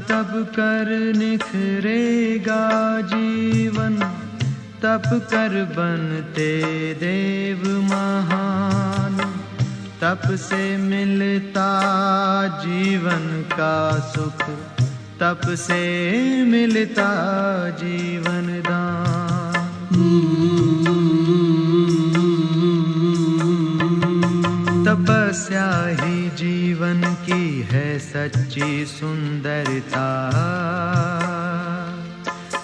तब कर निखरेगा जीवन, तप कर बनते देव महान। तप से मिलता जीवन का सुख, तप से मिलता जीवन दान। तपस्या ही जीवन की है सच्ची सुंदरता,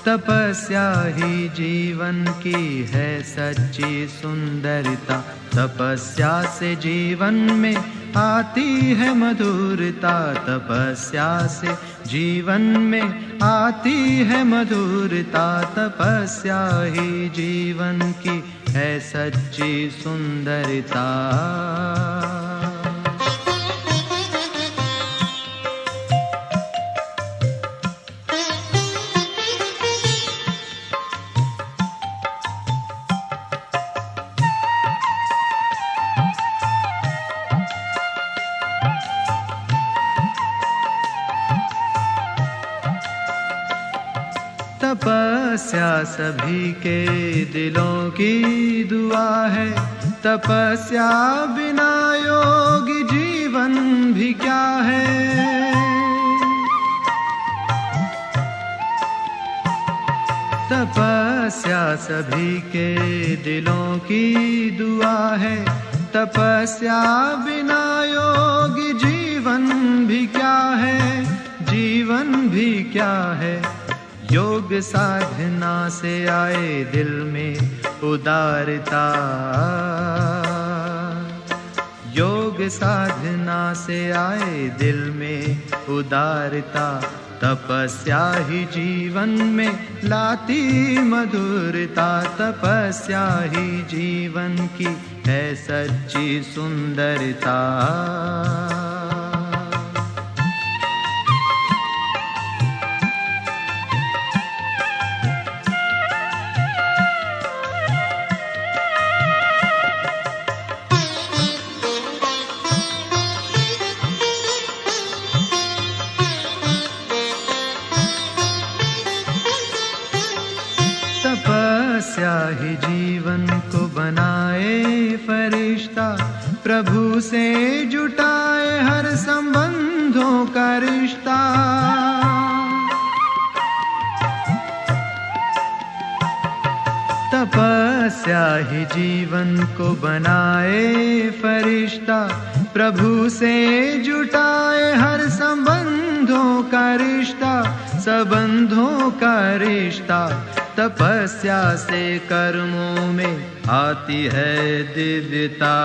तपस्या ही जीवन की है सच्ची सुंदरता। तपस्या से जीवन में आती है मधुरता, तपस्या से जीवन में आती है मधुरता। तपस्या ही जीवन की है सच्ची सुंदरता। तपस्या सभी के दिलों की दुआ है, तपस्या बिना योग जीवन भी क्या है। तपस्या सभी के दिलों की दुआ है, तपस्या बिना योग जीवन भी क्या है, जीवन भी क्या है। योग साधना से आए दिल में उदारता, योग साधना से आए दिल में उदारता। तपस्या ही जीवन में लाती मधुरता, तपस्या ही जीवन की है सच्ची सुंदरता। तपस्या ही जीवन को बनाए फरिश्ता, प्रभु से जुटाए हर संबंधों का रिश्ता। तपस्या ही जीवन को बनाए फरिश्ता, प्रभु से जुटाए हर संबंधों का रिश्ता, संबंधों का रिश्ता। तपस्या से कर्मों में आती है दिव्यता,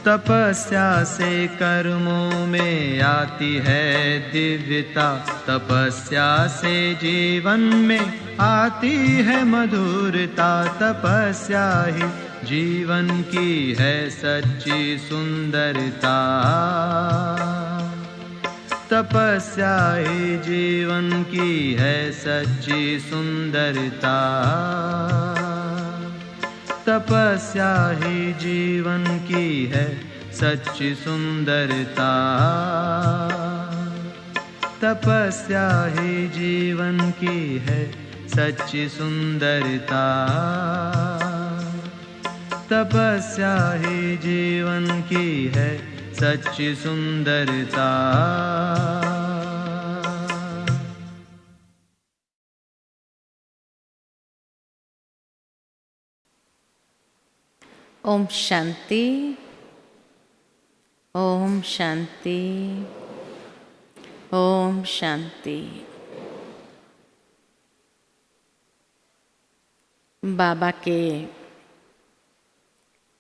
तपस्या से कर्मों में आती है दिव्यता। तपस्या से जीवन में आती है मधुरता, तपस्या ही जीवन की है सच्ची सुंदरता। तपस्या ही जीवन की है सच्ची सुंदरता, तपस्या ही जीवन की है सच्ची सुंदरता। तपस्या ही जीवन की है सच्ची सुंदरता, तपस्या ही जीवन की है सच्ची सुंदरता। ओम शांति, ओम शांति, ओम शांति। बाबा के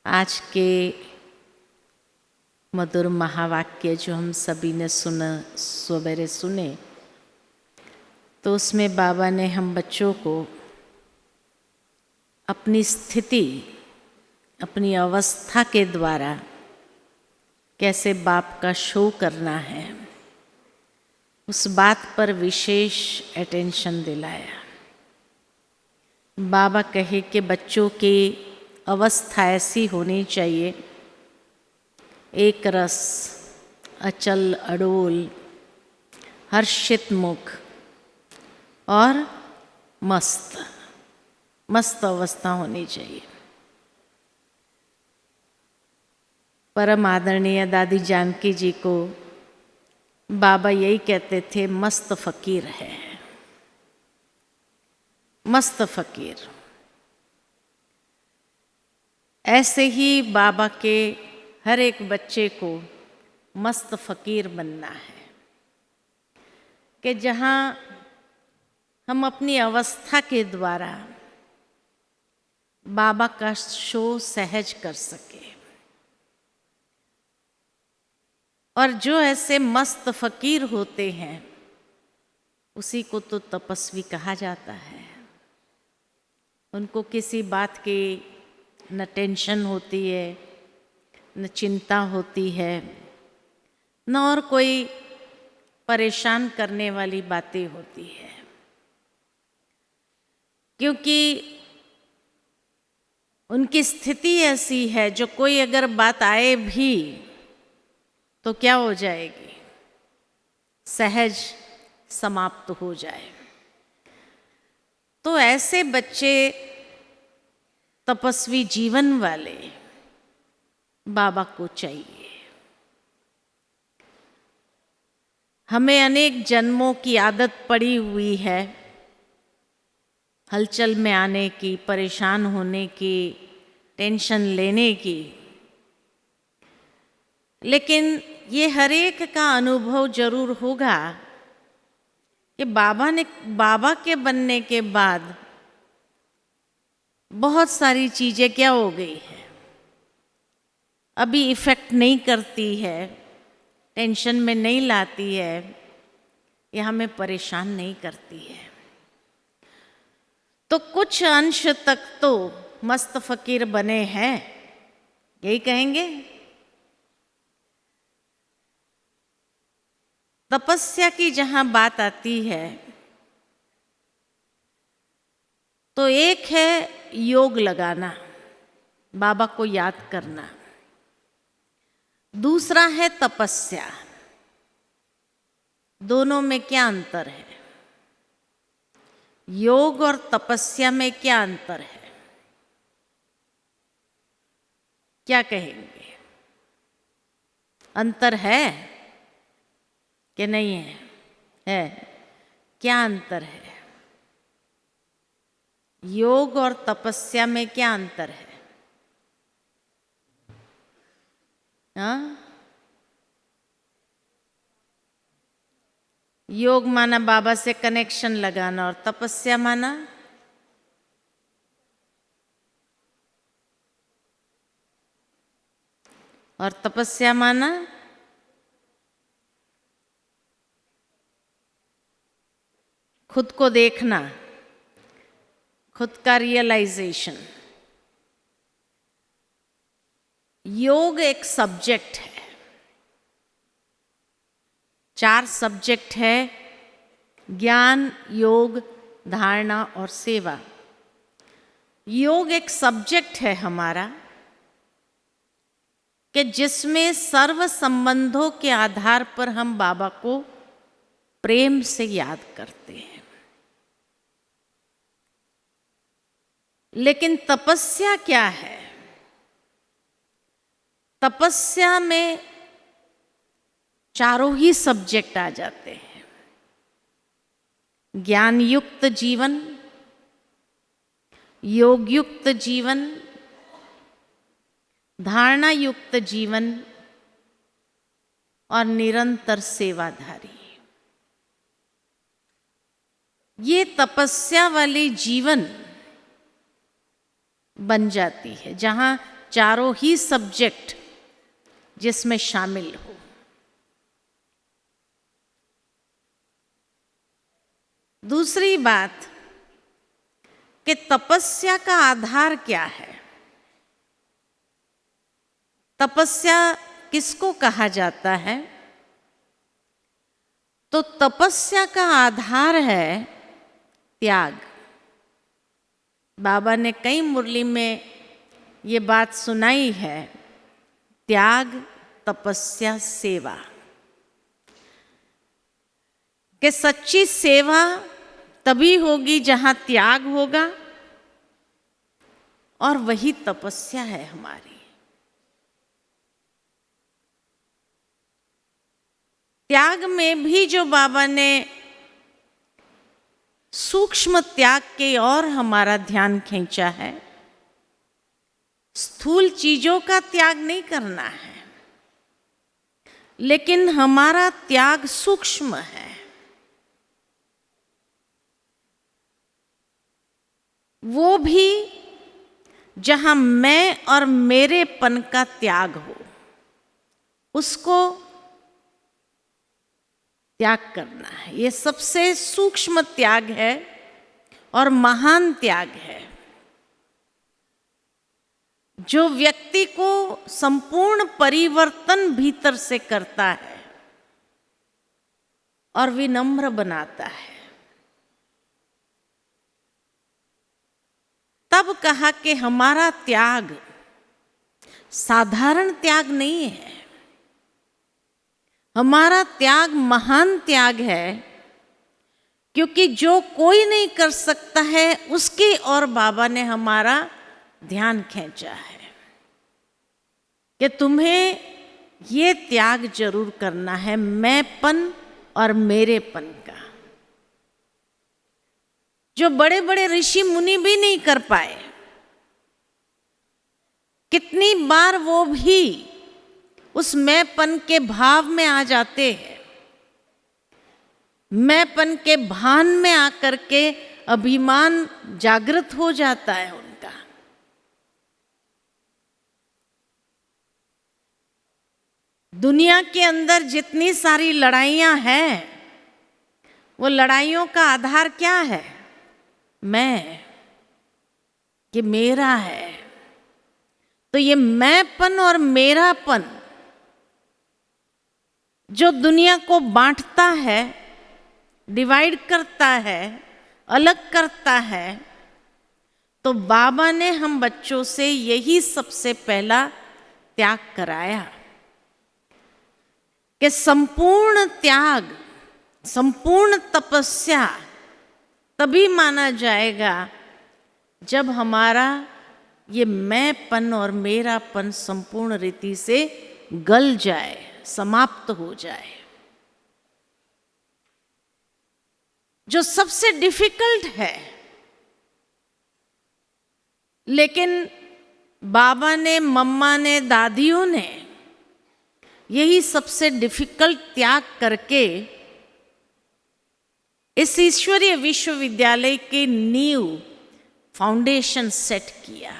आज के मधुर महावाक्य जो हम सभी ने सवेरे सुने, तो उसमें बाबा ने हम बच्चों को अपनी स्थिति, अपनी अवस्था के द्वारा कैसे बाप का शो करना है, उस बात पर विशेष अटेंशन दिलाया। बाबा कहे कि बच्चों की अवस्था ऐसी होनी चाहिए, एक रस, अचल अडोल, हर्षित मुख और मस्त अवस्था होनी चाहिए। परम आदरणीय दादी जानकी जी को बाबा यही कहते थे, मस्त फकीर है, मस्त फकीर। ऐसे ही बाबा के हर एक बच्चे को मस्त फकीर बनना है कि जहाँ हम अपनी अवस्था के द्वारा बाबा का शो सहज कर सके। और जो ऐसे मस्त फकीर होते हैं उसी को तो तपस्वी कहा जाता है। उनको किसी बात की न टेंशन होती है, न चिंता होती है, न और कोई परेशान करने वाली बातें होती है। क्योंकि उनकी स्थिति ऐसी है जो कोई अगर बात आए भी तो क्या हो जाएगी, सहज समाप्त हो जाए। तो ऐसे बच्चे तपस्वी जीवन वाले बाबा को चाहिए। हमें अनेक जन्मों की आदत पड़ी हुई है हलचल में आने की, परेशान होने की, टेंशन लेने की। लेकिन ये हर एक का अनुभव जरूर होगा कि बाबा के बनने के बाद बहुत सारी चीज़ें क्या हो गई है, अभी इफ़ेक्ट नहीं करती है, टेंशन में नहीं लाती है, या हमें परेशान नहीं करती है। तो कुछ अंश तक तो मस्त फकीर बने हैं, यही कहेंगे। तपस्या की जहाँ बात आती है तो एक है योग लगाना, बाबा को याद करना। दूसरा है तपस्या। दोनों में क्या अंतर है? योग और तपस्या में क्या अंतर है? क्या कहेंगे? अंतर है कि नहीं है? है। क्या अंतर है? योग और तपस्या में क्या अंतर है? हाँ? योग माना बाबा से कनेक्शन लगाना, और तपस्या माना खुद को देखना, खुद का रियलाइजेशन। योग एक सब्जेक्ट है, 4 सब्जेक्ट है: ज्ञान, योग, धारणा और सेवा। योग एक सब्जेक्ट है हमारा कि जिसमें सर्व संबंधों के आधार पर हम बाबा को प्रेम से याद करते हैं। लेकिन तपस्या क्या है? तपस्या में चारों ही सब्जेक्ट आ जाते हैं: ज्ञान युक्त जीवन, योग युक्त जीवन, धारणा युक्त जीवन और निरंतर सेवाधारी। ये तपस्या वाली जीवन बन जाती है जहाँ चारों ही सब्जेक्ट जिसमें शामिल हो। दूसरी बात कि तपस्या का आधार क्या है? तपस्या किसको कहा जाता है? तो तपस्या का आधार है त्याग। बाबा ने कई मुरली में ये बात सुनाई है: त्याग, तपस्या, सेवा। कि सच्ची सेवा तभी होगी जहां त्याग होगा, और वही तपस्या है हमारी। त्याग में भी जो बाबा ने सूक्ष्म त्याग के और हमारा ध्यान खींचा है, स्थूल चीजों का त्याग नहीं करना है, लेकिन हमारा त्याग सूक्ष्म है। वो भी जहां मैं और मेरेपन का त्याग हो, उसको त्याग करना है। ये सबसे सूक्ष्म त्याग है और महान त्याग है, जो व्यक्ति को संपूर्ण परिवर्तन भीतर से करता है और विनम्र बनाता है। तब कहा कि हमारा त्याग साधारण त्याग नहीं है, हमारा त्याग महान त्याग है, क्योंकि जो कोई नहीं कर सकता है उसकी ओर बाबा ने हमारा ध्यान खींचा है कि तुम्हें ये त्याग जरूर करना है, मैंपन और मेरेपन का, जो बड़े बड़े ऋषि मुनि भी नहीं कर पाए। कितनी बार वो भी उस मैंपन के भाव में आ जाते हैं, मैंपन के भान में आकर के अभिमान जागृत हो जाता है उनका। दुनिया के अंदर जितनी सारी लड़ाइयां हैं, वो लड़ाइयों का आधार क्या है? मैं, कि मेरा है। तो ये मैंपन और मेरापन जो दुनिया को बांटता है, डिवाइड करता है, अलग करता है, तो बाबा ने हम बच्चों से यही सबसे पहला त्याग कराया कि संपूर्ण त्याग, संपूर्ण तपस्या तभी माना जाएगा जब हमारा ये मैंपन और मेरापन संपूर्ण रीति से गल जाए, समाप्त हो जाए। जो सबसे डिफिकल्ट है, लेकिन बाबा ने, मम्मा ने, दादियों ने यही सबसे डिफिकल्ट त्याग करके इस ईश्वरीय विश्वविद्यालय की नींव, फाउंडेशन सेट किया।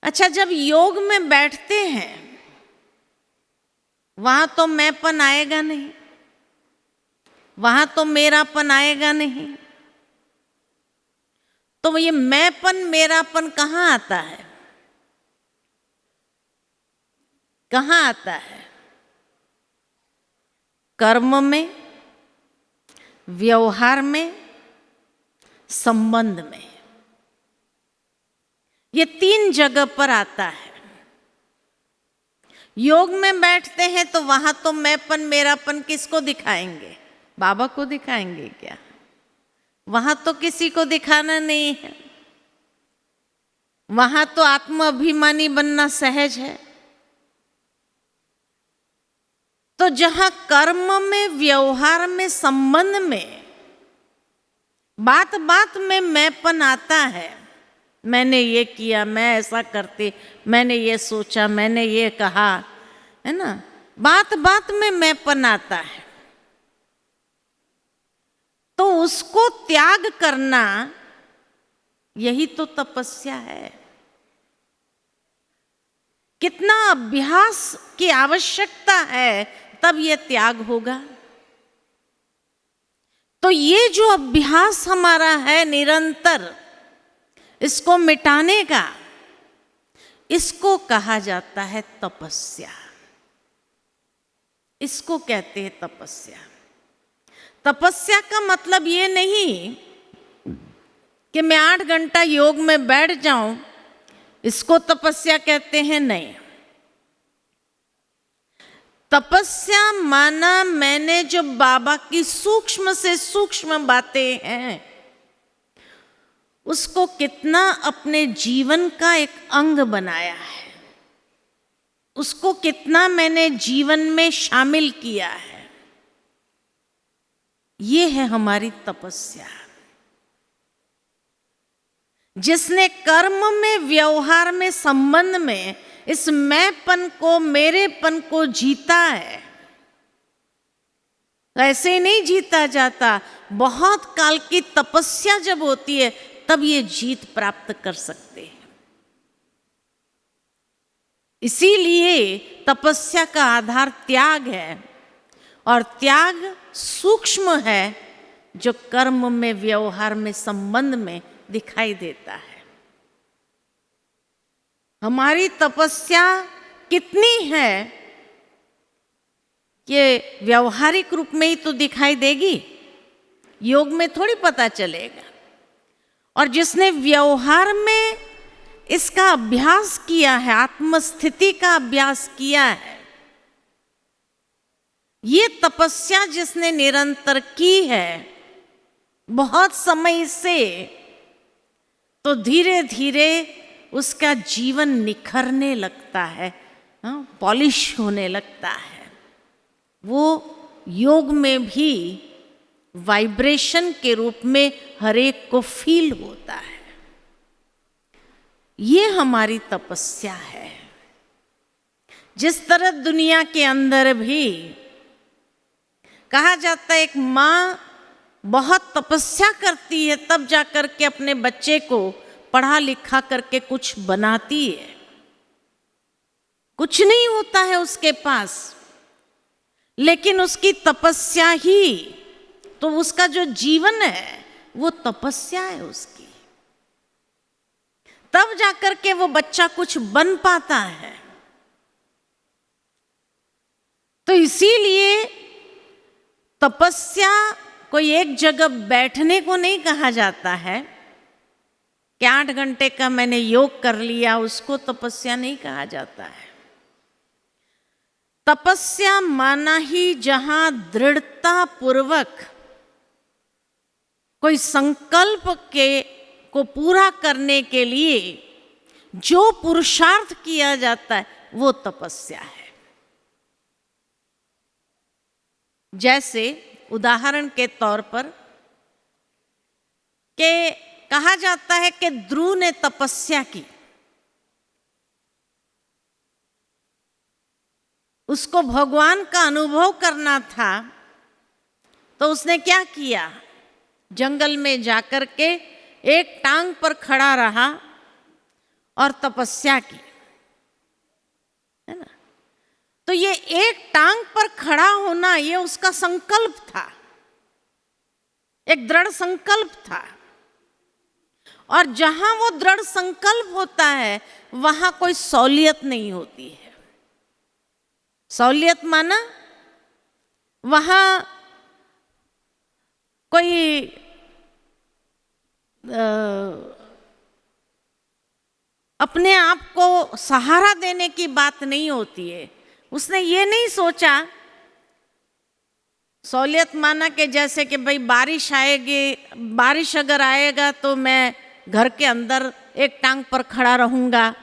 अच्छा, जब योग में बैठते हैं वहां तो मैंपन आएगा नहीं, वहां तो मेरापन आएगा नहीं। तो ये मैंपन मेरापन कहाँ आता है? कहाँ आता है? कर्म में, व्यवहार में, संबंध में। ये 3 जगह पर आता है। योग में बैठते हैं तो वहां तो मैंपन मेरापन किसको दिखाएंगे? बाबा को दिखाएंगे क्या? वहां तो किसी को दिखाना नहीं है। वहां तो आत्म अभिमानी बनना सहज है। तो जहां कर्म में, व्यवहार में, संबंध में, बात बात में मैंपन आता है, मैंने ये किया, मैं ऐसा करती, मैंने ये सोचा, मैंने ये कहा, है ना, बात बात में मैंपन आता है, तो उसको त्याग करना यही तो तपस्या है। कितना अभ्यास की आवश्यकता है, तब ये त्याग होगा। तो ये जो अभ्यास हमारा है निरंतर, इसको मिटाने का, इसको कहा जाता है तपस्या। इसको कहते हैं तपस्या। तपस्या का मतलब ये नहीं कि मैं 8 घंटा योग में बैठ जाऊं, इसको तपस्या कहते हैं, नहीं। तपस्या माना मैंने जो बाबा की सूक्ष्म से सूक्ष्म बातें हैं उसको कितना अपने जीवन का एक अंग बनाया है, उसको कितना मैंने जीवन में शामिल किया है। ये है हमारी तपस्या। जिसने कर्म में, व्यवहार में, संबंध में इस मैंपन को, मेरेपन को जीता है, ऐसे ही नहीं जीता जाता। बहुत काल की तपस्या जब होती है तब ये जीत प्राप्त कर सकते हैं। इसीलिए तपस्या का आधार त्याग है, और त्याग सूक्ष्म है जो कर्म में, व्यवहार में, संबंध में दिखाई देता है। हमारी तपस्या कितनी है ये व्यवहारिक रूप में ही तो दिखाई देगी, योग में थोड़ी पता चलेगा। और जिसने व्यवहार में इसका अभ्यास किया है, आत्मस्थिति का अभ्यास किया है, ये तपस्या जिसने निरंतर की है बहुत समय से, तो धीरे धीरे उसका जीवन निखरने लगता है, पॉलिश होने लगता है। वो योग में भी वाइब्रेशन के रूप में हर एक को फील होता है। ये हमारी तपस्या है। जिस तरह दुनिया के अंदर भी कहा जाता है एक माँ बहुत तपस्या करती है तब जाकर के अपने बच्चे को पढ़ा लिखा करके कुछ बनाती है, कुछ नहीं होता है उसके पास, लेकिन उसकी तपस्या ही तो उसका जो जीवन है वो तपस्या है उसकी। तब जाकर के वो बच्चा कुछ बन पाता है। तो इसीलिए तपस्या कोई एक जगह बैठने को नहीं कहा जाता है कि 8 घंटे का मैंने योग कर लिया, उसको तपस्या नहीं कहा जाता है। तपस्या माना ही जहां दृढ़ता पूर्वक कोई संकल्प को पूरा करने के लिए जो पुरुषार्थ किया जाता है वो तपस्या है। जैसे उदाहरण के तौर पर के कहा जाता है कि ध्रुव ने तपस्या की, उसको भगवान का अनुभव करना था, तो उसने क्या किया, जंगल में जाकर के एक टांग पर खड़ा रहा और तपस्या की, है ना। तो ये एक टांग पर खड़ा होना ये उसका संकल्प था, एक दृढ़ संकल्प था। और जहां वो दृढ़ संकल्प होता है वहां कोई सहूलियत नहीं होती है। सहूलियत माना वहां कोई अपने आप को सहारा देने की बात नहीं होती है। उसने ये नहीं सोचा, सहूलियत माना कि जैसे कि भाई बारिश आएगी, बारिश अगर आएगा तो मैं घर के अंदर एक टांग पर खड़ा रहूंगा,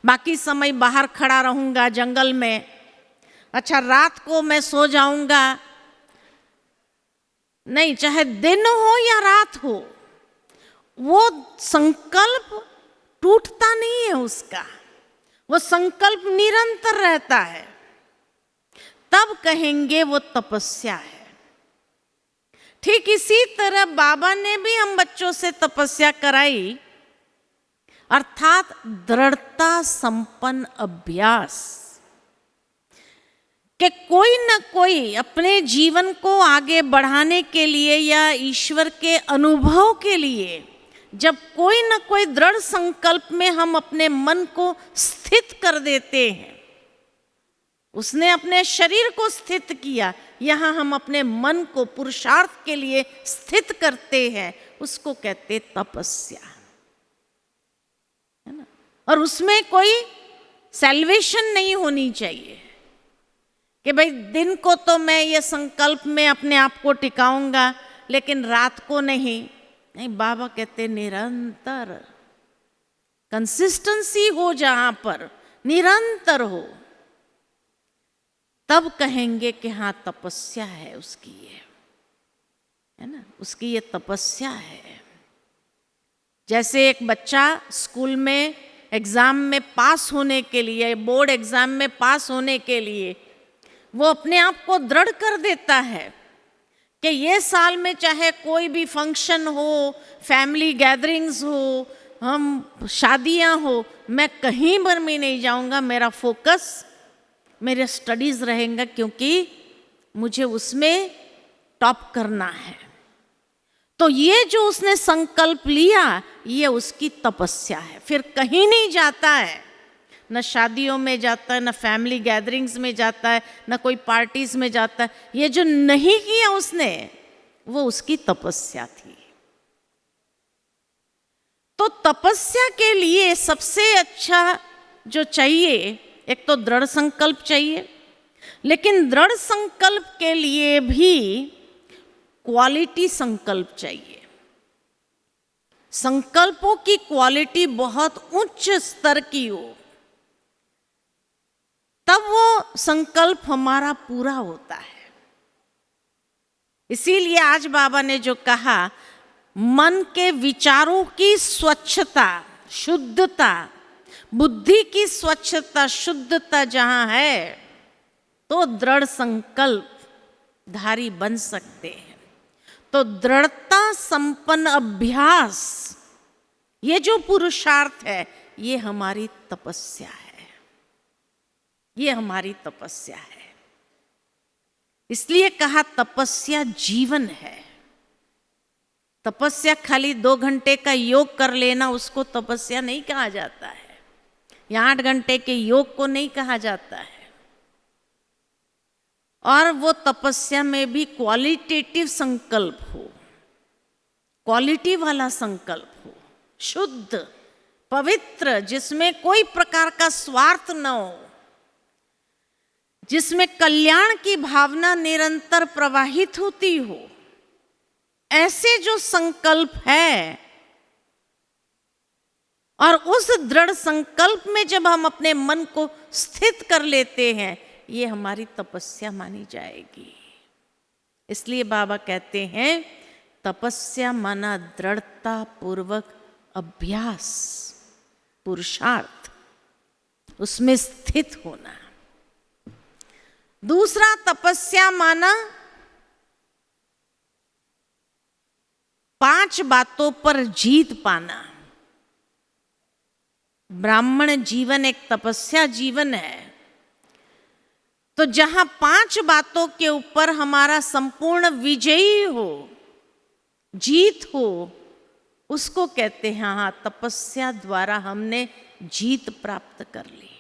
बाकी समय बाहर खड़ा रहूंगा जंगल में, अच्छा रात को मैं सो जाऊंगा। नहीं, चाहे दिन हो या रात हो, वो संकल्प टूटता नहीं है उसका, वो संकल्प निरंतर रहता है। तब कहेंगे वो तपस्या है। ठीक इसी तरह बाबा ने भी हम बच्चों से तपस्या कराई, अर्थात दृढ़ता संपन्न अभ्यास, कि कोई न कोई अपने जीवन को आगे बढ़ाने के लिए या ईश्वर के अनुभव के लिए जब कोई न कोई दृढ़ संकल्प में हम अपने मन को स्थित कर देते हैं, उसने अपने शरीर को स्थित किया, यहाँ हम अपने मन को पुरुषार्थ के लिए स्थित करते हैं, उसको कहते तपस्या, है ना। और उसमें कोई सैल्वेशन नहीं होनी चाहिए, कि भाई दिन को तो मैं ये संकल्प में अपने आप को टिकाऊंगा, लेकिन रात को नहीं। नहीं, बाबा कहते निरंतर कंसिस्टेंसी हो, जहां पर निरंतर हो, तब कहेंगे कि हाँ तपस्या है उसकी, ये है ना, उसकी ये तपस्या है। जैसे एक बच्चा स्कूल में एग्जाम में पास होने के लिए, बोर्ड एग्जाम में पास होने के लिए वो अपने आप को दृढ़ कर देता है कि ये साल में चाहे कोई भी फंक्शन हो, फैमिली गैदरिंग्स हो, हम शादियां हो, मैं कहीं पर भी नहीं जाऊंगा, मेरा फोकस मेरे स्टडीज रहेगा, क्योंकि मुझे उसमें टॉप करना है। तो ये जो उसने संकल्प लिया, ये उसकी तपस्या है। फिर कहीं नहीं जाता है, न शादियों में जाता है, न फैमिली गैदरिंग्स में जाता है, न कोई पार्टीज में जाता है। ये जो नहीं किया उसने, वो उसकी तपस्या थी। तो तपस्या के लिए सबसे अच्छा जो चाहिए, एक तो दृढ़ संकल्प चाहिए, लेकिन दृढ़ संकल्प के लिए भी क्वालिटी संकल्प चाहिए। संकल्पों की क्वालिटी बहुत उच्च स्तर की हो, तब वो संकल्प हमारा पूरा होता है। इसीलिए आज बाबा ने जो कहा, मन के विचारों की स्वच्छता, शुद्धता, बुद्धि की स्वच्छता, शुद्धता जहां है, तो दृढ़ संकल्प धारी बन सकते हैं। तो दृढ़ता संपन्न अभ्यास, ये जो पुरुषार्थ है, ये हमारी तपस्या है, ये हमारी तपस्या है। इसलिए कहा तपस्या जीवन है। तपस्या खाली 2 घंटे का योग कर लेना, उसको तपस्या नहीं कहा जाता है, या 8 घंटे के योग को नहीं कहा जाता है। और वो तपस्या में भी क्वालिटेटिव संकल्प हो, क्वालिटी वाला संकल्प हो, शुद्ध, पवित्र, जिसमें कोई प्रकार का स्वार्थ न हो, जिसमें कल्याण की भावना निरंतर प्रवाहित होती हो। ऐसे जो संकल्प है, और उस दृढ़ संकल्प में जब हम अपने मन को स्थित कर लेते हैं, ये हमारी तपस्या मानी जाएगी। इसलिए बाबा कहते हैं तपस्या माना दृढ़ता पूर्वक अभ्यास, पुरुषार्थ, उसमें स्थित होना। दूसरा, तपस्या माना 5 बातों पर जीत पाना। ब्राह्मण जीवन एक तपस्या जीवन है। तो जहां 5 बातों के ऊपर हमारा संपूर्ण विजयी हो, जीत हो, उसको कहते हैं हाँ तपस्या द्वारा हमने जीत प्राप्त कर ली।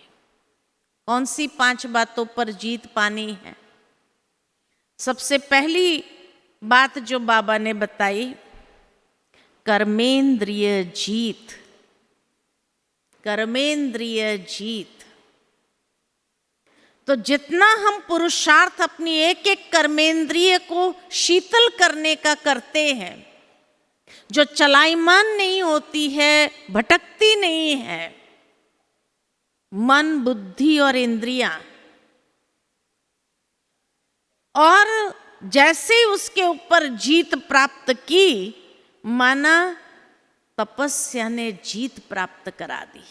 कौन सी 5 बातों पर जीत पानी है? सबसे पहली बात जो बाबा ने बताई, कर्मेंद्रिय जीत। कर्मेंद्रिय जीत। तो जितना हम पुरुषार्थ अपनी एक एक कर्मेंद्रिय को शीतल करने का करते हैं, जो चलायमान नहीं होती है, भटकती नहीं है, मन, बुद्धि और इंद्रियां, और जैसे उसके ऊपर जीत प्राप्त की, माना तपस्या ने जीत प्राप्त करा दी।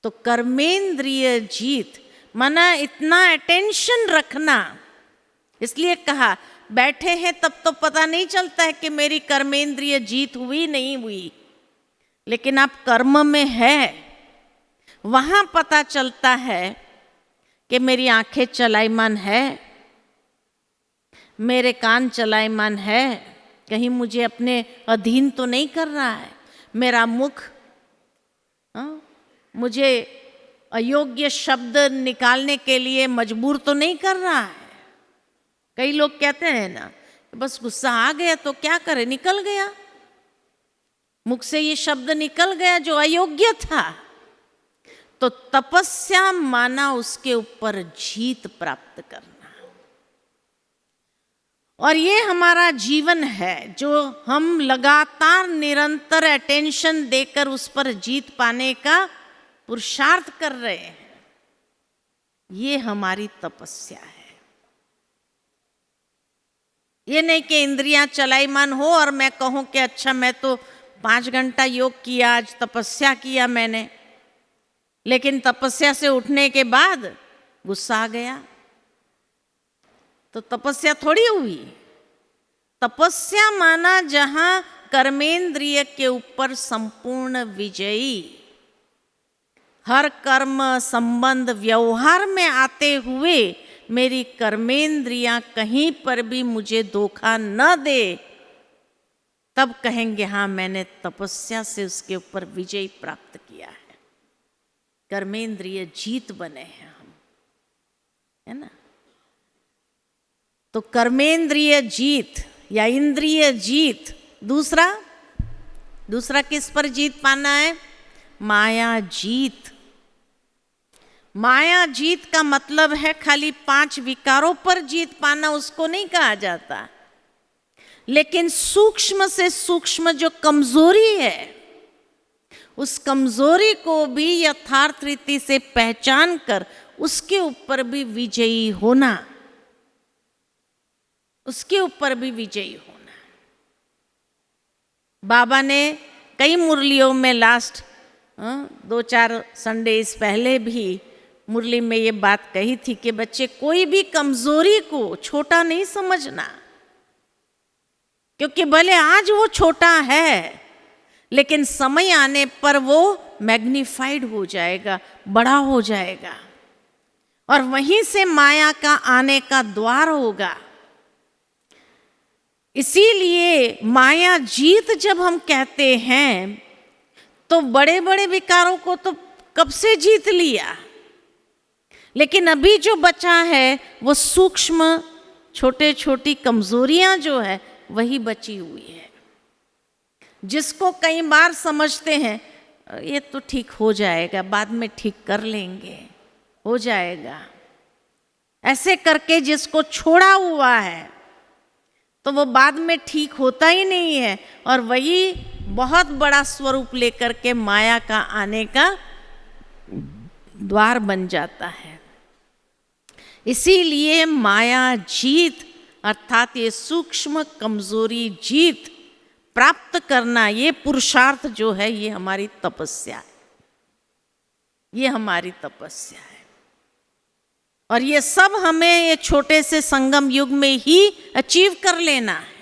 तो कर्मेंद्रिय जीत माना इतना अटेंशन रखना। इसलिए कहा बैठे हैं तब तो पता नहीं चलता है कि मेरी कर्मेंद्रिय जीत हुई नहीं हुई, लेकिन आप कर्म में है, वहां पता चलता है कि मेरी आंखें चलायमान है, मेरे कान चलायमान है, कहीं मुझे अपने अधीन तो नहीं कर रहा है, मेरा मुख मुझे अयोग्य शब्द निकालने के लिए मजबूर तो नहीं कर रहा है। कई लोग कहते हैं ना, बस गुस्सा आ गया तो क्या करे, निकल गया, मुख से ये शब्द निकल गया जो अयोग्य था। तो तपस्या माना उसके ऊपर जीत प्राप्त करना। और ये हमारा जीवन है जो हम लगातार निरंतर अटेंशन देकर उस पर जीत पाने का पुरुषार्थ कर रहे हैं। ये हमारी तपस्या है। ये नहीं कि इंद्रियां चलाईमान हो और मैं कहूं कि अच्छा मैं तो 5 घंटा योग किया, आज तपस्या किया मैंने, लेकिन तपस्या से उठने के बाद गुस्सा आ गया, तो तपस्या थोड़ी हुई। तपस्या माना जहां कर्मेंद्रिय के ऊपर संपूर्ण विजयी, हर कर्म संबंध व्यवहार में आते हुए मेरी कर्मेंद्रियां कहीं पर भी मुझे धोखा न दे, तब कहेंगे हाँ मैंने तपस्या से उसके ऊपर विजय प्राप्त किया है, कर्मेंद्रिय जीत बने हैं हम, है ना। तो कर्मेंद्रिय जीत या इंद्रिय जीत। दूसरा किस पर जीत पाना है? माया जीत। माया जीत का मतलब है खाली 5 विकारों पर जीत पाना, उसको नहीं कहा जाता। लेकिन सूक्ष्म से सूक्ष्म जो कमजोरी है, उस कमजोरी को भी यथार्थ रीति से पहचान कर उसके ऊपर भी विजयी होना, उसके ऊपर भी विजयी होना। बाबा ने कई मुरलियों में लास्ट 2-4 संडेज पहले भी मुरली में ये बात कही थी कि बच्चे कोई भी कमजोरी को छोटा नहीं समझना, क्योंकि भले आज वो छोटा है लेकिन समय आने पर वो मैग्नीफाइड हो जाएगा, बड़ा हो जाएगा, और वहीं से माया का आने का द्वार होगा। इसीलिए माया जीत जब हम कहते हैं तो बड़े बड़े विकारों को तो कब से जीत लिया, लेकिन अभी जो बचा है वो सूक्ष्म छोटे छोटी कमजोरियां जो है वही बची हुई है, जिसको कई बार समझते हैं ये तो ठीक हो जाएगा, बाद में ठीक कर लेंगे, हो जाएगा, ऐसे करके जिसको छोड़ा हुआ है तो वो बाद में ठीक होता ही नहीं है, और वही बहुत बड़ा स्वरूप लेकर के माया का आने का द्वार बन जाता है। इसीलिए माया जीत अर्थात ये सूक्ष्म कमजोरी जीत प्राप्त करना, ये पुरुषार्थ जो है ये हमारी तपस्या है, ये हमारी तपस्या है। और ये सब हमें ये छोटे से संगम युग में ही अचीव कर लेना है।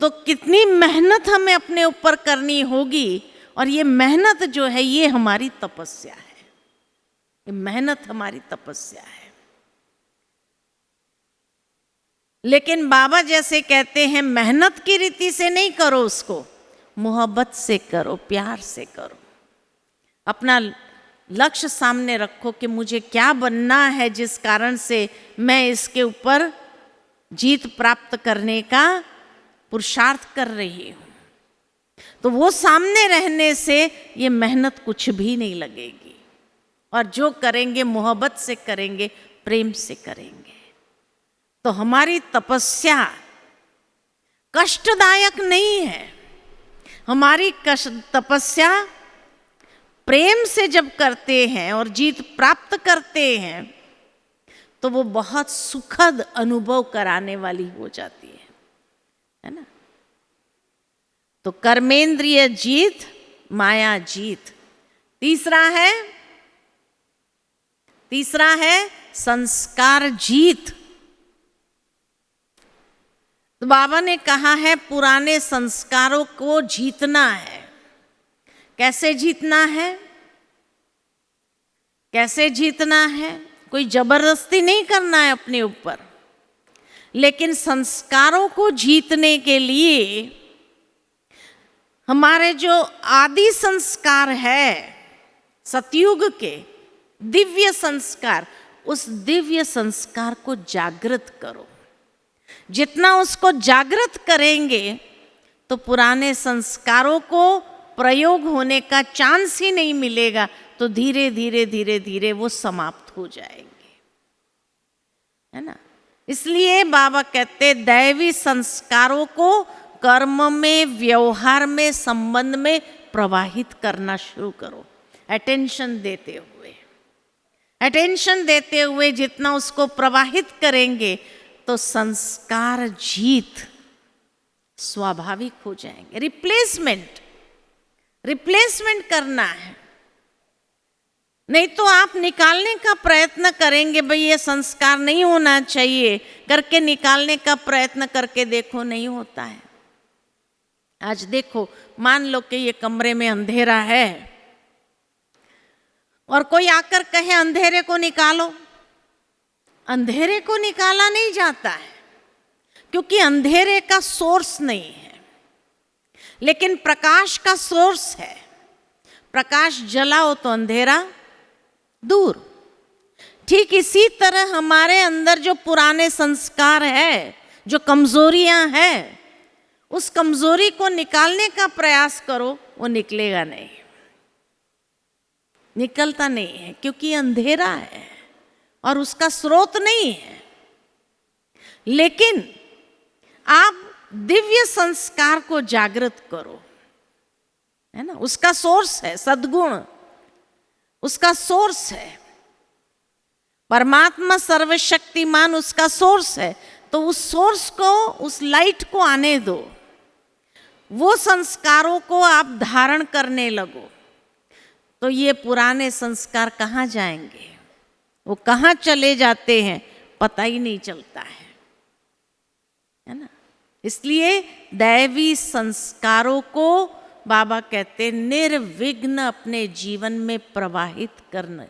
तो कितनी मेहनत हमें अपने ऊपर करनी होगी, और ये मेहनत जो है ये हमारी तपस्या है, ये मेहनत हमारी तपस्या है। लेकिन बाबा जैसे कहते हैं मेहनत की रीति से नहीं करो, उसको मोहब्बत से करो, प्यार से करो। अपना लक्ष्य सामने रखो कि मुझे क्या बनना है, जिस कारण से मैं इसके ऊपर जीत प्राप्त करने का पुरुषार्थ कर रही हूँ। तो वो सामने रहने से ये मेहनत कुछ भी नहीं लगेगी, और जो करेंगे मोहब्बत से करेंगे, प्रेम से करेंगे। तो हमारी तपस्या कष्टदायक नहीं है। हमारी तपस्या प्रेम से जब करते हैं और जीत प्राप्त करते हैं तो वो बहुत सुखद अनुभव कराने वाली हो जाती है ना। तो कर्मेंद्रिय जीत, माया जीत। तीसरा है संस्कार जीत। तो बाबा ने कहा है पुराने संस्कारों को जीतना है। कैसे जीतना है? कैसे जीतना है? कोई जबरदस्ती नहीं करना है अपने ऊपर, लेकिन संस्कारों को जीतने के लिए हमारे जो आदि संस्कार है सतयुग के दिव्य संस्कार, उस दिव्य संस्कार को जागृत करो। जितना उसको जागृत करेंगे तो पुराने संस्कारों को प्रयोग होने का चांस ही नहीं मिलेगा, तो धीरे धीरे धीरे धीरे वो समाप्त हो जाएंगे, है ना। इसलिए बाबा कहते दैवी संस्कारों को कर्म में, व्यवहार में, संबंध में प्रवाहित करना शुरू करो, अटेंशन देते हुए जितना उसको प्रवाहित करेंगे तो संस्कार जीत स्वाभाविक हो जाएंगे। रिप्लेसमेंट करना है, नहीं तो आप निकालने का प्रयत्न करेंगे, भाई ये संस्कार नहीं होना चाहिए करके निकालने का प्रयत्न करके देखो, नहीं होता है। आज देखो, मान लो कि ये कमरे में अंधेरा है और कोई आकर कहे अंधेरे को निकालो, अंधेरे को निकाला नहीं जाता है, क्योंकि अंधेरे का सोर्स नहीं है, लेकिन प्रकाश का सोर्स है। प्रकाश जलाओ तो अंधेरा दूर। ठीक इसी तरह हमारे अंदर जो पुराने संस्कार है, जो कमजोरियां हैं, उस कमजोरी को निकालने का प्रयास करो, वो निकलेगा नहीं, निकलता नहीं है, क्योंकि अंधेरा है और उसका स्रोत नहीं है। लेकिन आप दिव्य संस्कार को जागृत करो, है ना, उसका सोर्स है सद्गुण, उसका सोर्स है परमात्मा सर्वशक्तिमान, उसका सोर्स है। तो उस सोर्स को, उस लाइट को आने दो, वो संस्कारों को आप धारण करने लगो, तो ये पुराने संस्कार कहाँ जाएंगे, वो कहाँ चले जाते हैं पता ही नहीं चलता है ना। इसलिए दैवी संस्कारों को बाबा कहते निर्विघ्न अपने जीवन में प्रवाहित करना,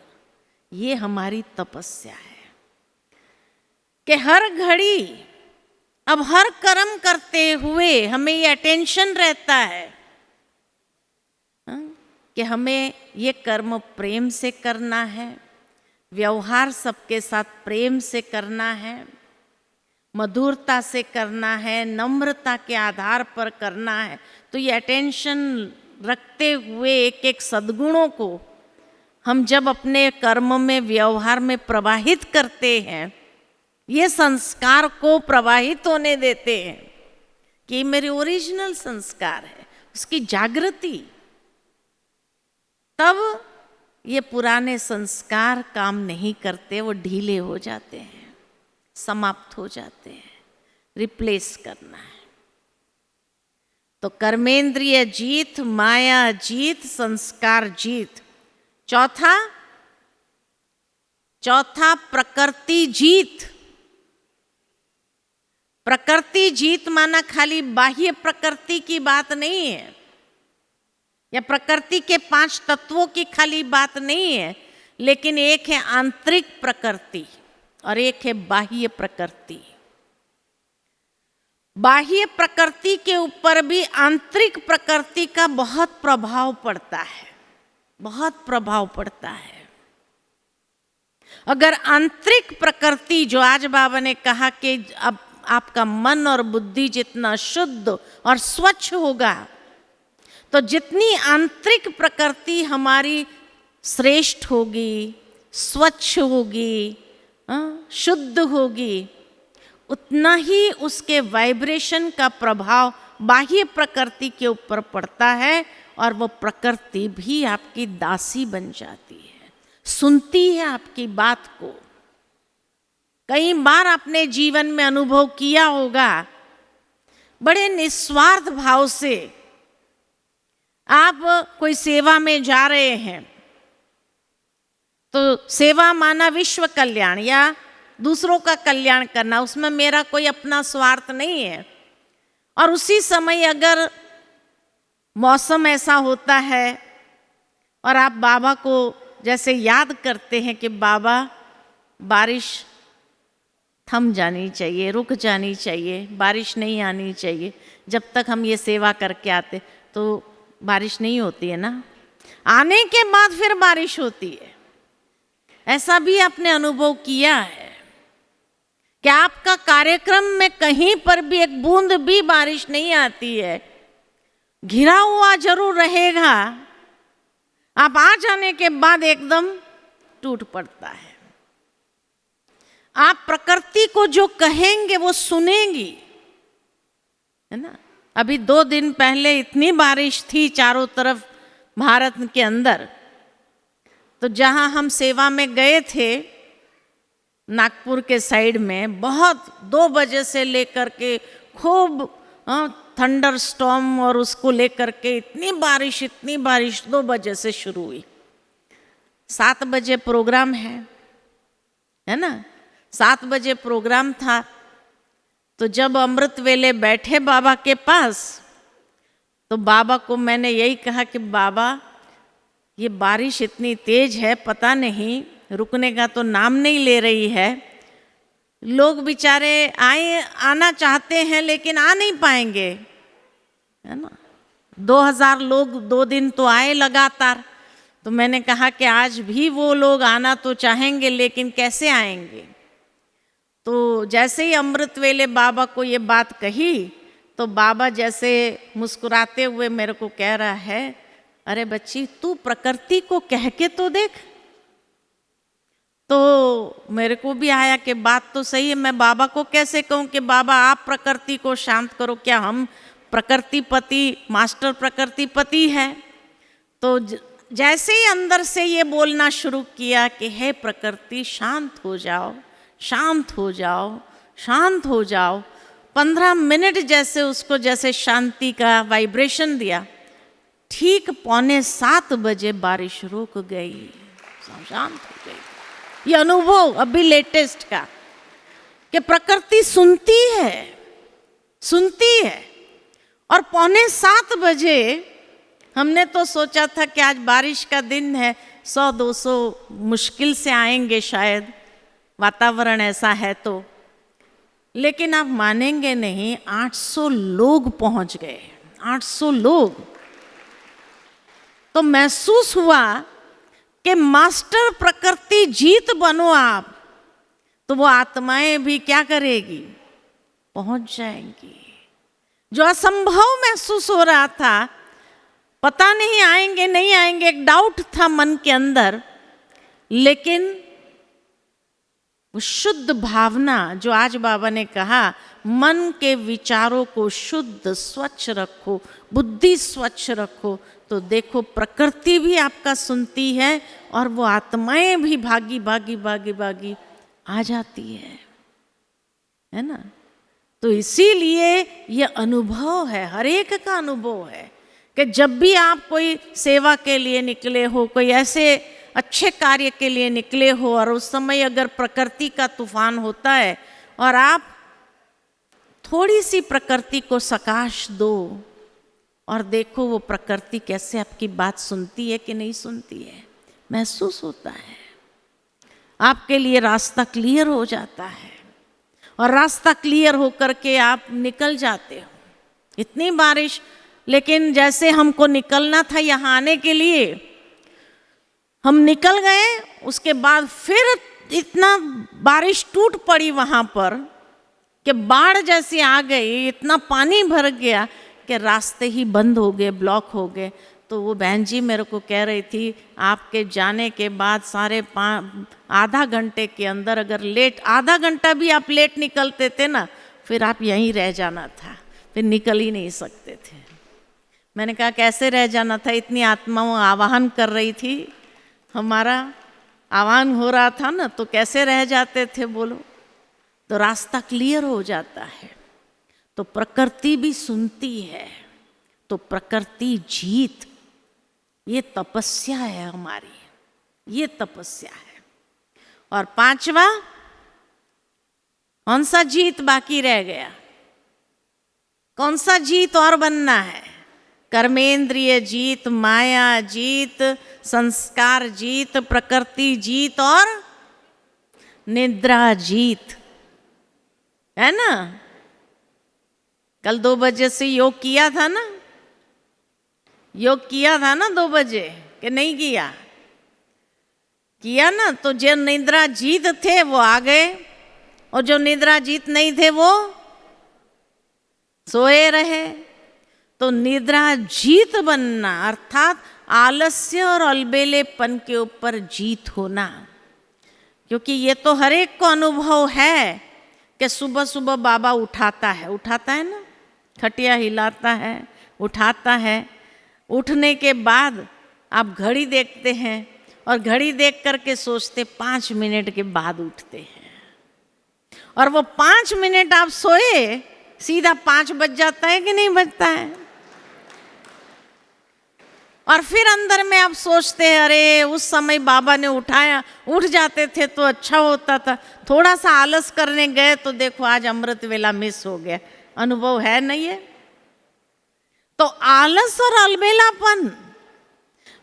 ये हमारी तपस्या है कि हर घड़ी, अब हर कर्म करते हुए हमें ये अटेंशन रहता है कि हमें ये कर्म प्रेम से करना है, व्यवहार सबके साथ प्रेम से करना है, मधुरता से करना है, नम्रता के आधार पर करना है। तो ये अटेंशन रखते हुए एक एक सद्गुणों को हम जब अपने कर्म में, व्यवहार में प्रवाहित करते हैं, ये संस्कार को प्रवाहित होने देते हैं कि मेरे ओरिजिनल संस्कार है, उसकी जागृति, तब ये पुराने संस्कार काम नहीं करते, वो ढीले हो जाते हैं, समाप्त हो जाते हैं। रिप्लेस करना है तो कर्मेंद्रिय जीत, माया जीत, संस्कार जीत। चौथा प्रकृति जीत। प्रकृति जीत माना खाली बाह्य प्रकृति की बात नहीं है, या प्रकृति के 5 तत्वों की खाली बात नहीं है, लेकिन एक है आंतरिक प्रकृति और एक है बाह्य प्रकृति। बाह्य प्रकृति के ऊपर भी आंतरिक प्रकृति का बहुत प्रभाव पड़ता है, बहुत प्रभाव पड़ता है। अगर आंतरिक प्रकृति, जो आज बाबा ने कहा कि अब आपका मन और बुद्धि जितना शुद्ध और स्वच्छ होगा, तो जितनी आंतरिक प्रकृति हमारी श्रेष्ठ होगी, स्वच्छ होगी, शुद्ध होगी, उतना ही उसके वाइब्रेशन का प्रभाव बाह्य प्रकृति के ऊपर पड़ता है, और वो प्रकृति भी आपकी दासी बन जाती है, सुनती है आपकी बात को। कई बार अपने जीवन में अनुभव किया होगा, बड़े निस्वार्थ भाव से आप कोई सेवा में जा रहे हैं, तो सेवा माना विश्व कल्याण या दूसरों का कल्याण करना, उसमें मेरा कोई अपना स्वार्थ नहीं है। और उसी समय अगर मौसम ऐसा होता है और आप बाबा को जैसे याद करते हैं कि बाबा बारिश थम जानी चाहिए, रुक जानी चाहिए, बारिश नहीं आनी चाहिए, जब तक हम ये सेवा करके आते तो बारिश नहीं होती है ना, आने के बाद फिर बारिश होती है। ऐसा भी आपने अनुभव किया है कि आपका कार्यक्रम में कहीं पर भी एक बूंद भी बारिश नहीं आती है, घिरा हुआ जरूर रहेगा, आप आ जाने के बाद एकदम टूट पड़ता है। आप प्रकृति को जो कहेंगे वो सुनेंगी, है ना। अभी 2 दिन पहले इतनी बारिश थी चारों तरफ भारत के अंदर, तो जहां हम सेवा में गए थे नागपुर के साइड में, बहुत 2 बजे से लेकर के खूब थंडर स्टॉर्म और उसको लेकर के इतनी बारिश 2 बजे से शुरू हुई। 7 बजे प्रोग्राम है ना, 7 बजे प्रोग्राम था। तो जब अमृत वेले बैठे बाबा के पास, तो बाबा को मैंने यही कहा कि बाबा ये बारिश इतनी तेज है, पता नहीं रुकने का तो नाम नहीं ले रही है, लोग बेचारे आना चाहते हैं लेकिन आ नहीं पाएंगे, है ना। 2000 लोग 2 दिन तो आए लगातार। तो मैंने कहा कि आज भी वो लोग आना तो चाहेंगे लेकिन कैसे आएंगे। तो जैसे ही अमृत वेले बाबा को ये बात कही, तो बाबा जैसे मुस्कुराते हुए मेरे को कह रहा है, अरे बच्ची तू प्रकृति को कह के तो देख। तो मेरे को भी आया कि बात तो सही है, मैं बाबा को कैसे कहूँ कि बाबा आप प्रकृति को शांत करो, क्या हम प्रकृतिपति मास्टर प्रकृतिपति है। तो जैसे ही अंदर से ये बोलना शुरू किया कि हे प्रकृति शांत हो जाओ, शांत हो जाओ, शांत हो जाओ, 15 मिनट जैसे उसको जैसे शांति का वाइब्रेशन दिया, ठीक 6:45 बजे बारिश रुक गई, शांत हो गई। ये अनुभव अभी लेटेस्ट का कि प्रकृति सुनती है। और 6:45 बजे हमने तो सोचा था कि आज बारिश का दिन है, 100-200 मुश्किल से आएंगे शायद, वातावरण ऐसा है तो। लेकिन आप मानेंगे नहीं, 800 लोग पहुंच गए, 800 लोग। तो महसूस हुआ कि मास्टर प्रकृति जीत बनो आप, तो वो आत्माएं भी क्या करेगी, पहुंच जाएंगी। जो असंभव महसूस हो रहा था, पता नहीं आएंगे नहीं आएंगे, एक डाउट था मन के अंदर, लेकिन वो शुद्ध भावना जो आज बाबा ने कहा, मन के विचारों को शुद्ध स्वच्छ रखो, बुद्धि स्वच्छ रखो, तो देखो प्रकृति भी आपका सुनती है और वो आत्माएं भी भागी भागी भागी भागी आ जाती है ना। तो इसीलिए ये अनुभव है, हर एक का अनुभव है कि जब भी आप कोई सेवा के लिए निकले हो, कोई ऐसे अच्छे कार्य के लिए निकले हो, और उस समय अगर प्रकृति का तूफान होता है और आप थोड़ी सी प्रकृति को सकाश दो और देखो वो प्रकृति कैसे आपकी बात सुनती है कि नहीं सुनती है, महसूस होता है। आपके लिए रास्ता क्लियर हो जाता है और रास्ता क्लियर होकर के आप निकल जाते हो। इतनी बारिश, लेकिन जैसे हमको निकलना था यहाँ आने के लिए, हम निकल गए। उसके बाद फिर इतना बारिश टूट पड़ी वहाँ पर कि बाढ़ जैसी आ गई, इतना पानी भर गया कि रास्ते ही बंद हो गए, ब्लॉक हो गए। तो वो बहन जी मेरे को कह रही थी, आपके जाने के बाद आधा घंटे के अंदर अगर लेट, आधा घंटा भी आप लेट निकलते थे ना, फिर आप यहीं रह जाना था, फिर निकल ही नहीं सकते थे। मैंने कहा कैसे रह जाना था, इतनी आत्माओं आवाहन कर रही थी, हमारा आह्वान हो रहा था ना, तो कैसे रह जाते थे बोलो। तो रास्ता क्लियर हो जाता है। तो प्रकृति भी सुनती है, तो प्रकृति जीत, ये तपस्या है हमारी, ये तपस्या है। और 5वां कौन सा जीत बाकी रह गया, कौन सा जीत और बनना है? कर्मेंद्रिय जीत, माया जीत, संस्कार जीत, प्रकृति जीत और निद्रा जीत, है ना। कल 2 बजे से योग किया था ना, योग किया था ना 2 बजे कि नहीं किया? किया ना। तो जो निद्रा जीत थे वो आ गए और जो निद्रा जीत नहीं थे वो सोए रहे। तो निद्रा जीत बनना अर्थात आलस्य और अलबेलेपन के ऊपर जीत होना। क्योंकि ये तो हर एक को अनुभव है कि सुबह सुबह बाबा उठाता है ना, खटिया हिलाता है, उठाता है। उठने के बाद आप घड़ी देखते हैं और घड़ी देख करके सोचते 5 मिनट के बाद उठते हैं, और वो 5 मिनट आप सोए सीधा 5 बज जाता है कि नहीं बजता है। और फिर अंदर में आप सोचते हैं अरे उस समय बाबा ने उठाया, उठ जाते थे तो अच्छा होता था, थोड़ा सा आलस करने गए तो देखो आज अमृत वेला मिस हो गया। अनुभव है नहीं है? तो आलस और अलबेलापन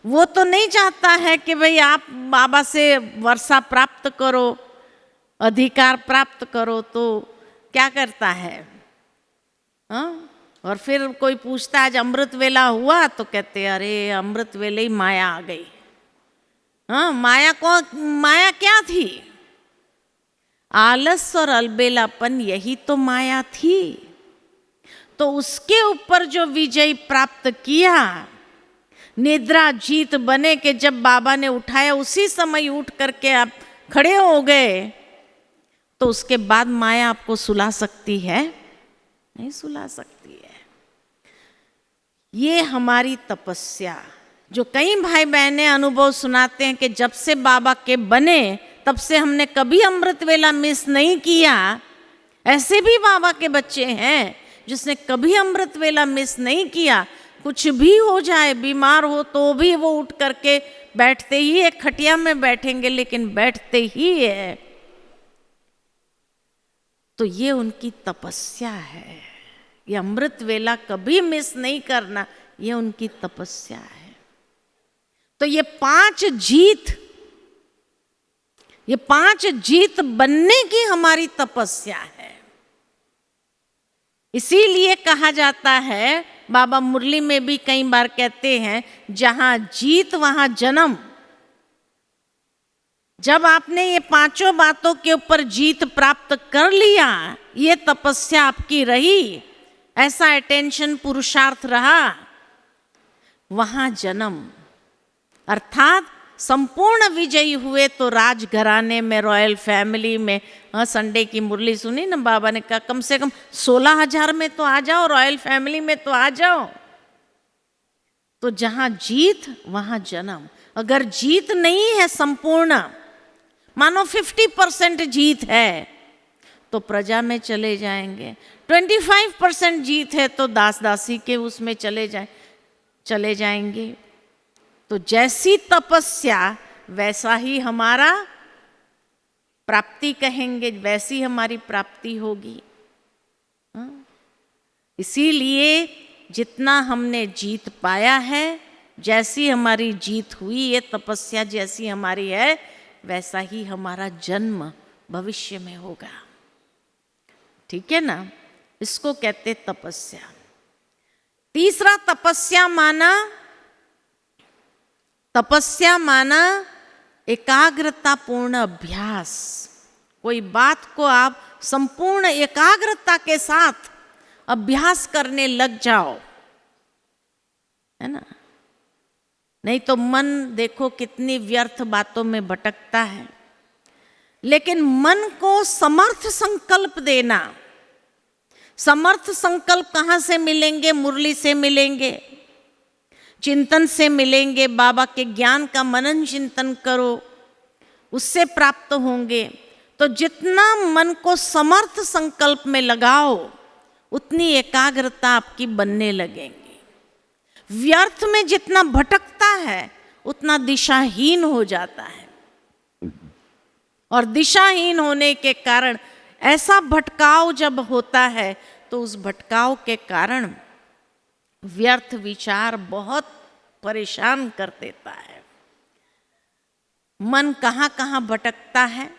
वो तो नहीं चाहता है कि भाई आप बाबा से वर्षा प्राप्त करो, अधिकार प्राप्त करो। तो क्या करता है? हाँ, और फिर कोई पूछता आज अमृत वेला हुआ तो कहते अरे अमृत वेले ही माया आ गई। हाँ, माया क्या थी? आलस और अलबेलापन, यही तो माया थी। तो उसके ऊपर जो विजय प्राप्त किया, निद्रा जीत बने के जब बाबा ने उठाया उसी समय उठ करके आप खड़े हो गए, तो उसके बाद माया आपको सुला सकती है? नहीं सुला सकती है। ये हमारी तपस्या, जो कई भाई बहनें अनुभव सुनाते हैं कि जब से बाबा के बने तब से हमने कभी अमृत वेला मिस नहीं किया। ऐसे भी बाबा के बच्चे हैं जिसने कभी अमृत वेला मिस नहीं किया। कुछ भी हो जाए, बीमार हो तो भी वो उठ करके बैठते ही है, खटिया में बैठेंगे लेकिन बैठते ही है। तो ये उनकी तपस्या है। ये अमृत वेला कभी मिस नहीं करना, ये उनकी तपस्या है। तो ये 5 जीत बनने की हमारी तपस्या है। इसीलिए कहा जाता है, बाबा मुरली में भी कई बार कहते हैं, जहां जीत वहां जन्म। जब आपने ये 5 बातों के ऊपर जीत प्राप्त कर लिया, ये तपस्या आपकी रही, ऐसा अटेंशन पुरुषार्थ रहा, वहां जन्म अर्थात संपूर्ण विजयी हुए। तो राजघराने में, रॉयल फैमिली में, संडे की मुरली सुनी ना, बाबा ने कहा कम से कम 16,000 में तो आ जाओ, रॉयल फैमिली में तो आ जाओ। तो जहां जीत वहां जन्म। अगर जीत नहीं है संपूर्ण, मानो 50% जीत है तो प्रजा में चले जाएंगे, 25% जीत है तो दास दासी के उसमें चले जाएंगे। तो जैसी तपस्या वैसा ही हमारा प्राप्ति कहेंगे, वैसी हमारी प्राप्ति होगी। इसीलिए जितना हमने जीत पाया है, जैसी हमारी जीत हुई, ये तपस्या जैसी हमारी है, वैसा ही हमारा जन्म भविष्य में होगा। ठीक है ना? इसको कहते तपस्या। तीसरा तपस्या माना एकाग्रता पूर्ण अभ्यास। कोई बात को आप संपूर्ण एकाग्रता के साथ अभ्यास करने लग जाओ, है ना? नहीं तो मन देखो कितनी व्यर्थ बातों में भटकता है। लेकिन मन को समर्थ संकल्प देना। समर्थ संकल्प कहाँ से मिलेंगे? मुरली से मिलेंगे, चिंतन से मिलेंगे। बाबा के ज्ञान का मनन चिंतन करो, उससे प्राप्त होंगे। तो जितना मन को समर्थ संकल्प में लगाओ, उतनी एकाग्रता आपकी बनने लगेगी। व्यर्थ में जितना भटकता है उतना दिशाहीन हो जाता है, और दिशाहीन होने के कारण ऐसा भटकाव जब होता है तो उस भटकाव के कारण व्यर्थ विचार बहुत परेशान कर देता है। मन कहाँ कहाँ भटकता है?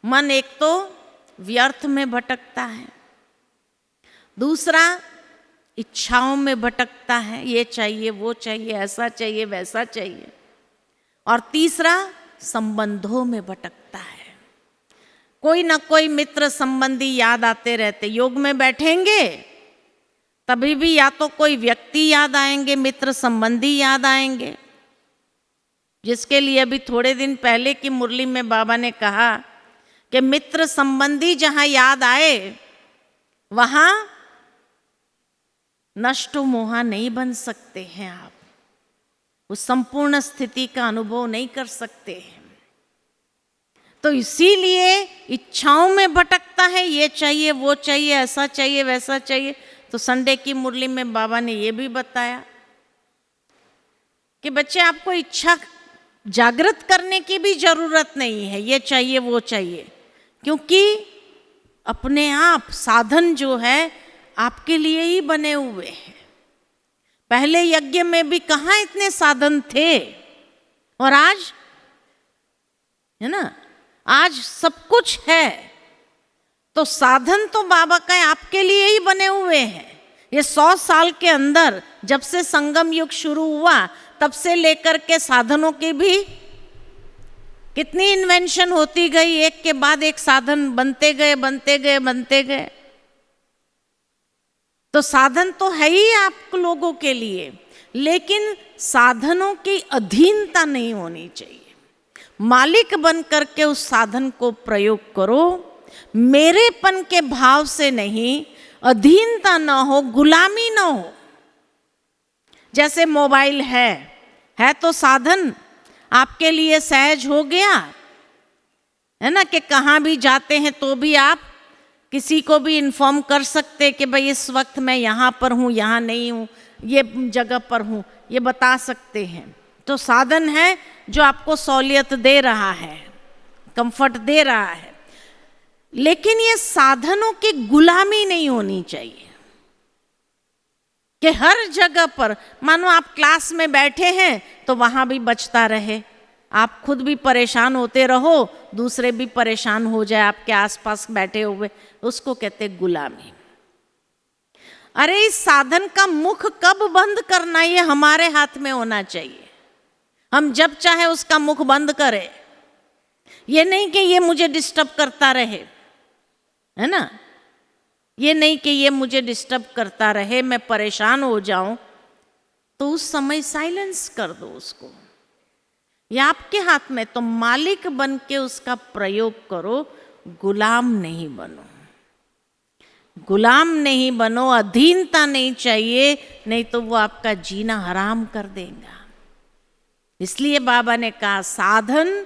मन एक तो व्यर्थ में भटकता है, दूसरा इच्छाओं में भटकता है, ये चाहिए वो चाहिए, ऐसा चाहिए वैसा चाहिए, और तीसरा संबंधों में भटकता है। कोई ना कोई मित्र संबंधी याद आते रहते। योग में बैठेंगे तभी भी या तो कोई व्यक्ति याद आएंगे, मित्र संबंधी याद आएंगे, जिसके लिए अभी थोड़े दिन पहले की मुरली में बाबा ने कहा कि मित्र संबंधी जहां याद आए वहां नष्टो मोहा नहीं बन सकते हैं आप, उस संपूर्ण स्थिति का अनुभव नहीं कर सकते हैं। तो इसीलिए इच्छाओं में भटकता है, ये चाहिए वो चाहिए, ऐसा चाहिए वैसा चाहिए। तो संडे की मुरली में बाबा ने ये भी बताया कि बच्चे आपको इच्छा जागृत करने की भी जरूरत नहीं है, ये चाहिए वो चाहिए, क्योंकि अपने आप साधन जो है आपके लिए ही बने हुए हैं। पहले यज्ञ में भी कहाँ इतने साधन थे, और आज है ना, आज सब कुछ है। तो साधन तो बाबा का आपके लिए ही बने हुए हैं। ये 100 साल के अंदर जब से संगम युग शुरू हुआ तब से लेकर के साधनों की भी कितनी इन्वेंशन होती गई, एक के बाद एक साधन बनते गए बनते गए बनते गए। तो साधन तो है ही आप लोगों के लिए, लेकिन साधनों की अधीनता नहीं होनी चाहिए। मालिक बन करके उस साधन को प्रयोग करो, मेरेपन के भाव से नहीं, अधीनता ना हो, गुलामी ना हो। जैसे मोबाइल है तो साधन आपके लिए सहज हो गया है ना, कि कहाँ भी जाते हैं तो भी आप किसी को भी इन्फॉर्म कर सकते कि भाई इस वक्त मैं यहाँ पर हूँ, यहाँ नहीं हूँ, ये जगह पर हूँ, ये बता सकते हैं। तो साधन है जो आपको सहूलियत दे रहा है, कंफर्ट दे रहा है, लेकिन ये साधनों की गुलामी नहीं होनी चाहिए कि हर जगह पर, मानो आप क्लास में बैठे हैं तो वहां भी बजता रहे, आप खुद भी परेशान होते रहो, दूसरे भी परेशान हो जाए आपके आसपास बैठे हुए, उसको कहते गुलामी। अरे इस साधन का मुख कब बंद करना, ये हमारे हाथ में होना चाहिए। हम जब चाहे उसका मुख बंद करें, ये नहीं कि ये मुझे डिस्टर्ब करता रहे, है ना, ये नहीं कि ये मुझे डिस्टर्ब करता रहे, मैं परेशान हो जाऊं, तो उस समय साइलेंस कर दो उसको। ये आपके हाथ में, तो मालिक बन के उसका प्रयोग करो, गुलाम नहीं बनो, गुलाम नहीं बनो, अधीनता नहीं चाहिए, नहीं तो वो आपका जीना हराम कर देगा। इसलिए बाबा ने कहा साधन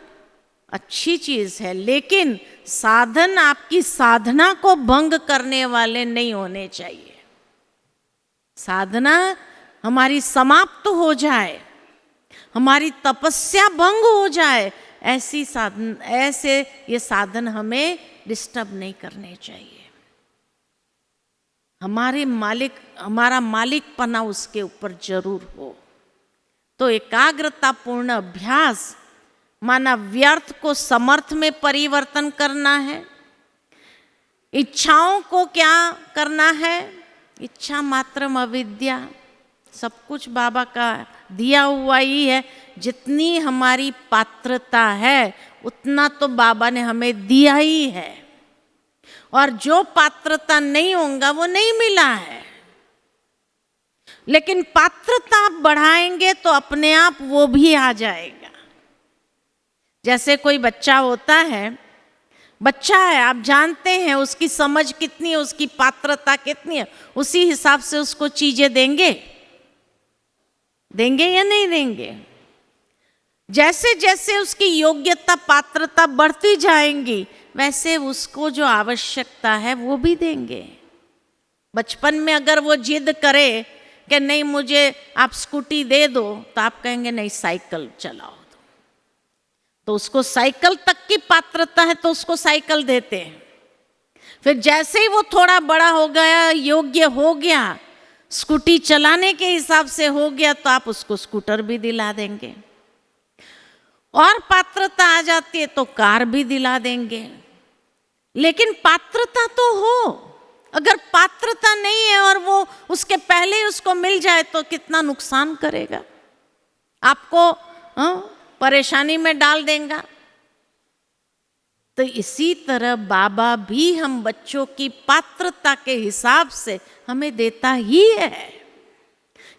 अच्छी चीज है, लेकिन साधन आपकी साधना को भंग करने वाले नहीं होने चाहिए। साधना हमारी समाप्त हो जाए, हमारी तपस्या भंग हो जाए, ऐसे ये साधन हमें डिस्टर्ब नहीं करने चाहिए। हमारा मालिकपना उसके ऊपर जरूर हो। तो एकाग्रतापूर्ण अभ्यास माना व्यर्थ को समर्थ में परिवर्तन करना है। इच्छाओं को क्या करना है, इच्छा मात्रम अविद्या, सब कुछ बाबा का दिया हुआ ही है। जितनी हमारी पात्रता है उतना तो बाबा ने हमें दिया ही है, और जो पात्रता नहीं होगा वो नहीं मिला है। लेकिन पात्रता आप बढ़ाएंगे तो अपने आप वो भी आ जाएगा। जैसे कोई बच्चा होता है, बच्चा है, आप जानते हैं उसकी समझ कितनी है, उसकी पात्रता कितनी है, उसी हिसाब से उसको चीजें देंगे या नहीं देंगे। जैसे जैसे उसकी योग्यता पात्रता बढ़ती जाएंगी, वैसे उसको जो आवश्यकता है वो भी देंगे। बचपन में अगर वो जिद करे कि नहीं मुझे आप स्कूटी दे दो, तो आप कहेंगे नहीं साइकिल चलाओ, तो उसको साइकिल तक की पात्रता है तो उसको साइकिल देते हैं। फिर जैसे ही वो थोड़ा बड़ा हो गया, योग्य हो गया, स्कूटी चलाने के हिसाब से हो गया, तो आप उसको स्कूटर भी दिला देंगे, और पात्रता आ जाती है तो कार भी दिला देंगे। लेकिन पात्रता तो हो, अगर पात्रता नहीं है और वो उसके पहले ही उसको मिल जाए तो कितना नुकसान करेगा, आपको परेशानी में डाल देगा। तो इसी तरह बाबा भी हम बच्चों की पात्रता के हिसाब से हमें देता ही है।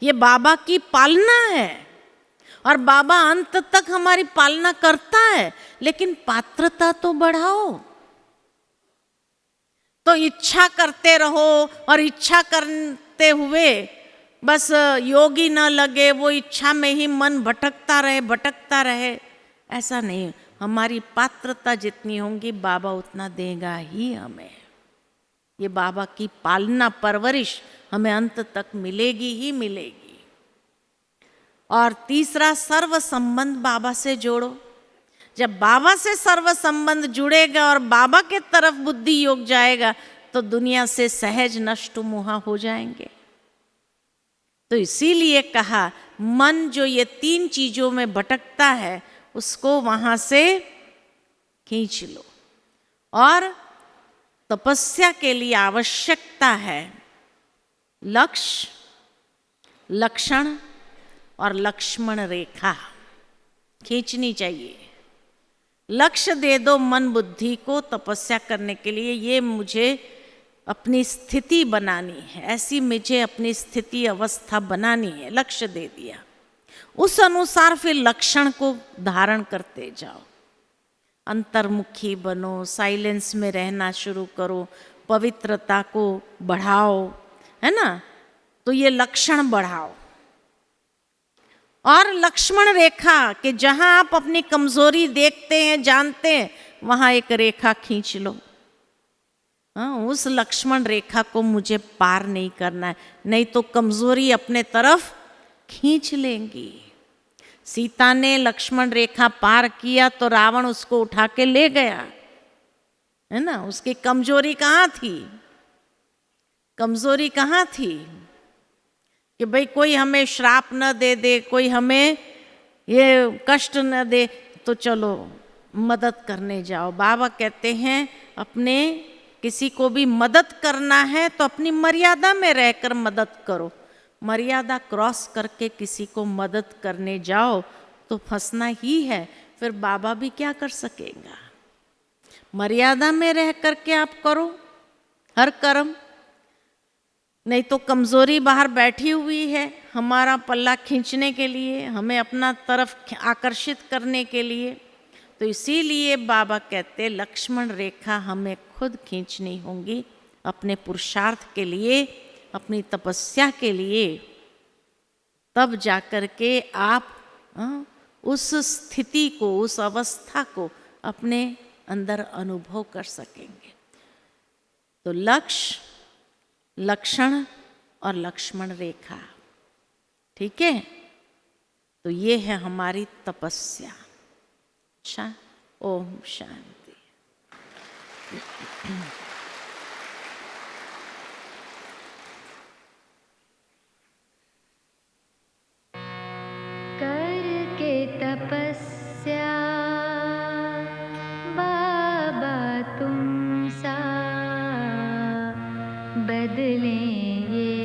ये बाबा की पालना है और बाबा अंत तक हमारी पालना करता है, लेकिन पात्रता तो बढ़ाओ। तो इच्छा करते रहो और इच्छा करते हुए बस योगी न लगे, वो इच्छा में ही मन भटकता रहे, ऐसा नहीं। हमारी पात्रता जितनी होंगी बाबा उतना देगा ही हमें। ये बाबा की पालना परवरिश हमें अंत तक मिलेगी ही मिलेगी। और तीसरा, सर्व संबंध बाबा से जोड़ो। जब बाबा से सर्व संबंध जुड़ेगा और बाबा के तरफ बुद्धि योग जाएगा तो दुनिया से सहज नष्ट मुहा हो जाएंगे। तो इसीलिए कहा, मन जो ये 3 चीजों में भटकता है उसको वहां से खींच लो। और तपस्या के लिए आवश्यकता है लक्ष्य, लक्षण और लक्ष्मण रेखा खींचनी चाहिए। लक्ष्य दे दो मन बुद्धि को तपस्या करने के लिए, ये मुझे अपनी स्थिति बनानी है, ऐसी मुझे अपनी स्थिति अवस्था बनानी है, लक्ष्य दे दिया। उस अनुसार फिर लक्षण को धारण करते जाओ। अंतर्मुखी बनो, साइलेंस में रहना शुरू करो, पवित्रता को बढ़ाओ, है ना। तो ये लक्षण बढ़ाओ। और लक्ष्मण रेखा कि जहां आप अपनी कमजोरी देखते हैं, जानते हैं, वहां एक रेखा खींच लो। हाँ, उस लक्ष्मण रेखा को मुझे पार नहीं करना है, नहीं तो कमजोरी अपने तरफ खींच लेंगी। सीता ने लक्ष्मण रेखा पार किया तो रावण उसको उठा के ले गया, है ना। उसकी कमजोरी कहाँ थी? कमजोरी कहाँ थी कि भाई कोई हमें श्राप न दे दे, कोई हमें ये कष्ट न दे, तो चलो मदद करने जाओ। बाबा कहते हैं अपने किसी को भी मदद करना है तो अपनी मर्यादा में रहकर मदद करो। मर्यादा क्रॉस करके किसी को मदद करने जाओ तो फंसना ही है। फिर बाबा भी क्या कर सकेगा? मर्यादा में रह करके आप करो हर कर्म, नहीं तो कमजोरी बाहर बैठी हुई है हमारा पल्ला खींचने के लिए, हमें अपना तरफ आकर्षित करने के लिए। तो इसीलिए बाबा कहते लक्ष्मण रेखा हमें खुद खींचनी होगी अपने पुरुषार्थ के लिए, अपनी तपस्या के लिए। तब जाकर के आप उस स्थिति को, उस अवस्था को अपने अंदर अनुभव कर सकेंगे। तो लक्ष्य, लक्षण और लक्ष्मण रेखा, ठीक है। तो ये है हमारी तपस्या। अच्छा, ओम शांति। करके तपस्या बाबा तुम सा बदलें ये